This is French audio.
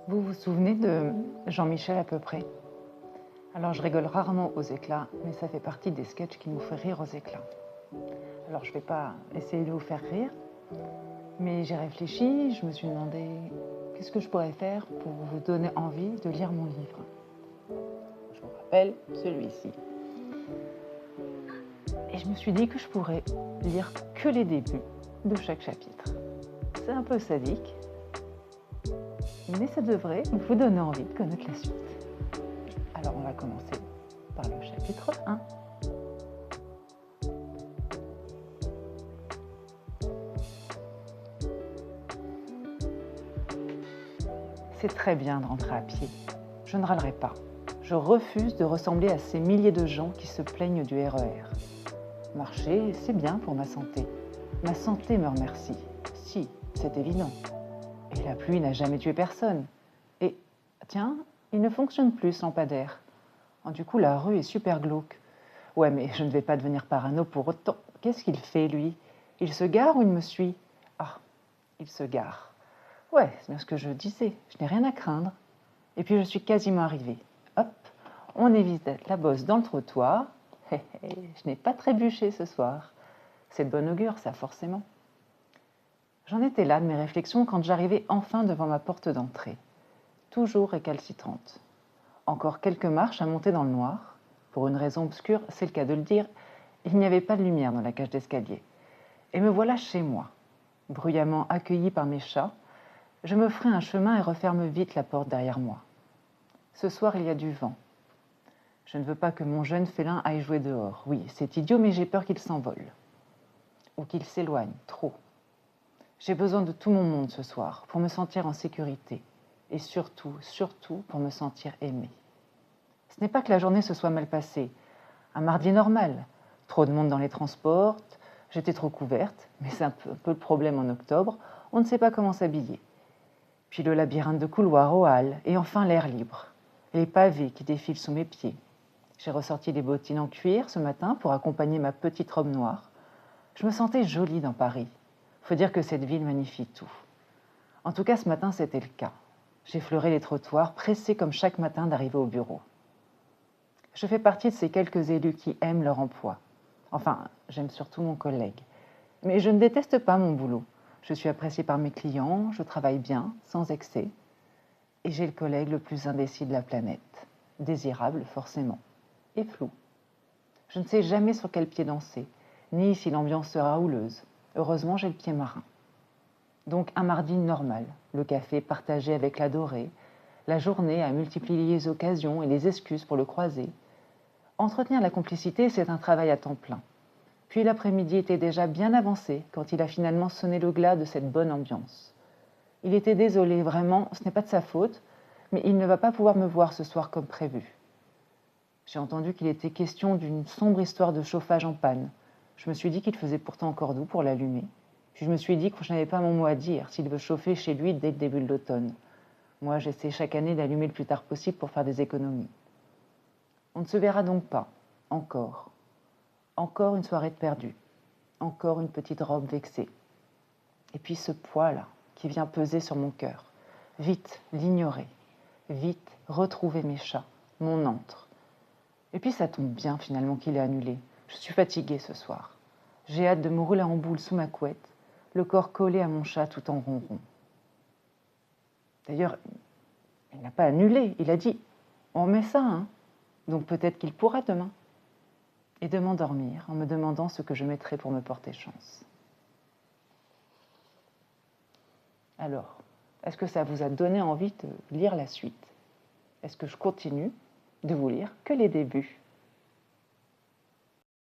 Vous vous souvenez de Jean-Michel à peu près? Alors je rigole rarement aux éclats, mais ça fait partie des sketchs qui nous fait rire aux éclats. Alors je ne vais pas essayer de vous faire rire, mais j'ai réfléchi, je me suis demandé qu'est-ce que je pourrais faire pour vous donner envie de lire mon livre. Je vous rappelle celui-ci. Et je me suis dit que je pourrais lire que les débuts de chaque chapitre. C'est un peu sadique, mais ça devrait vous donner envie de connaître la suite. Alors on va commencer par le chapitre 1. C'est très bien de rentrer à pied. Je ne râlerai pas. Je refuse de ressembler à ces milliers de gens qui se plaignent du RER. Marcher, c'est bien pour ma santé. Ma santé me remercie. Si, c'est évident. Et la pluie n'a jamais tué personne. Et, tiens, il ne fonctionne plus ce lampadaire. Du coup, la rue est super glauque. Ouais, mais je ne vais pas devenir parano pour autant. Qu'est-ce qu'il fait, lui? Il se gare ou il me suit? Ah, il se gare. Ouais, c'est bien ce que je disais. Je n'ai rien à craindre. Et puis, je suis quasiment arrivée. Hop, on évite la bosse dans le trottoir. Je n'ai pas trébuché ce soir. C'est de bon augure, ça, forcément. J'en étais là de mes réflexions quand j'arrivais enfin devant ma porte d'entrée. Toujours récalcitrante. Encore quelques marches à monter dans le noir. Pour une raison obscure, c'est le cas de le dire, il n'y avait pas de lumière dans la cage d'escalier. Et me voilà chez moi. Bruyamment accueillie par mes chats, je me ferai un chemin et referme vite la porte derrière moi. Ce soir, il y a du vent. Je ne veux pas que mon jeune félin aille jouer dehors. Oui, c'est idiot, mais j'ai peur qu'il s'envole. Ou qu'il s'éloigne, trop. J'ai besoin de tout mon monde ce soir, pour me sentir en sécurité. Et surtout, surtout, pour me sentir aimée. Ce n'est pas que la journée se soit mal passée. Un mardi normal. Trop de monde dans les transports, j'étais trop couverte, mais c'est un peu le problème en octobre, on ne sait pas comment s'habiller. Puis le labyrinthe de couloirs aux halles, et enfin l'air libre. Les pavés qui défilent sous mes pieds. J'ai ressorti les bottines en cuir ce matin pour accompagner ma petite robe noire. Je me sentais jolie dans Paris. Faut dire que cette ville magnifie tout. En tout cas, ce matin, c'était le cas. J'effleurais les trottoirs, pressée comme chaque matin d'arriver au bureau. Je fais partie de ces quelques élus qui aiment leur emploi. Enfin, j'aime surtout mon collègue. Mais je ne déteste pas mon boulot. Je suis appréciée par mes clients, je travaille bien, sans excès. Et j'ai le collègue le plus indécis de la planète. Désirable, forcément. Et flou. Je ne sais jamais sur quel pied danser, ni si l'ambiance sera houleuse. Heureusement, j'ai le pied marin. Donc un mardi normal, le café partagé avec l'adoré, la journée à multiplier les occasions et les excuses pour le croiser. Entretenir la complicité, c'est un travail à temps plein. Puis l'après-midi était déjà bien avancé quand il a finalement sonné le glas de cette bonne ambiance. Il était désolé, vraiment, ce n'est pas de sa faute, mais il ne va pas pouvoir me voir ce soir comme prévu. J'ai entendu qu'il était question d'une sombre histoire de chauffage en panne. Je me suis dit qu'il faisait pourtant encore doux pour l'allumer. Puis je me suis dit que je n'avais pas mon mot à dire s'il veut chauffer chez lui dès le début de l'automne. Moi, j'essaie chaque année d'allumer le plus tard possible pour faire des économies. On ne se verra donc pas, encore. Encore une soirée de perdue. Encore une petite robe vexée. Et puis ce poids-là, qui vient peser sur mon cœur. Vite, l'ignorer. Vite, retrouver mes chats, mon antre. Et puis ça tombe bien finalement qu'il est annulé. Je suis fatiguée ce soir. J'ai hâte de me rouler en boule sous ma couette, le corps collé à mon chat tout en ronron. D'ailleurs, il n'a pas annulé, il a dit « on met ça, hein ?» Donc peut-être qu'il pourra demain. Et de m'endormir en me demandant ce que je mettrai pour me porter chance. Alors, est-ce que ça vous a donné envie de lire la suite? Est-ce que je continue de vous lire que les débuts?